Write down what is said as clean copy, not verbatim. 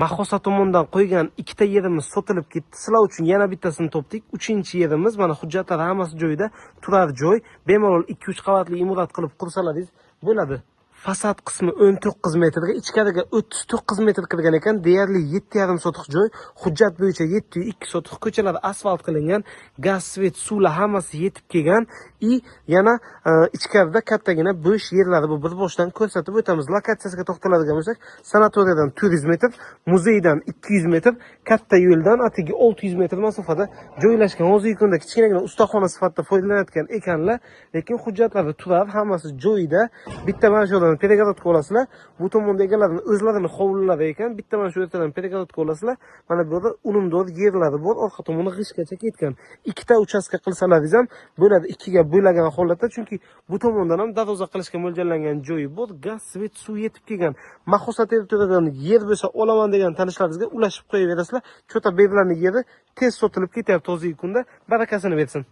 Mahosa tomonidan qo'ygan ikkita yerimiz sotilib ketdi. Sizlar uchun yana bittasini topdik. 3-yerimiz mana hujjatlar hammasi joyida, turar joy. Bemalol 2-3 qavatli imorat qilib qursalaringiz bo'ladi. Fasad qismi 19 metrga, ichkariga 39 metr kirgan ekan. Deyarli 7,5 sotiq joy. Hujjat bo'yicha 7,2 sotiq, ko'chalar asfalt qilingan, gaz, svet, suvlar hammasi yetib kelgan. Yana ichkarida kattagina bo'sh yerlari bu. Bir boshdan ko'rsatib o'tamiz. Lokatsiyasiga to'xtaladigan bo'lsak, sanatoriyadan 400 metr, muzeydan 200 metr, katta yo'ldan atigi 600 metr masofada joylashgan. Hozirgi kunda kichkinagina ustaxona sifatida foydalanayotgan ekanlar, lekin hujjatlari turar, hammasi joyida. Bitta mana shu pedagogatka olasizlar. Bu tomonda egalarining o'zlarining hovlilari ekan. Bitta mana shu yerdan pedagogatka olasizlar. Mana bu yerda unumdor yerlari bor. Orqa tomoni g'ishgacha ketgan. Ikkita uchastka qilsalaringiz ham bo'ladi, ikkiga bo'lagan holatda, chunki bu tomondan ham darvoza qilishga mo'ljallangan joyi bor. Gaz, svet, suv yetib kelgan. Mahosa territoriyadan yer bo'lsa olaman degan tanishlaringizga ulashib qo'yaverasizlar. Cho'ta berlarning yeri tez sotilib ketyapti hozirgi kunda. Barakasini bersin.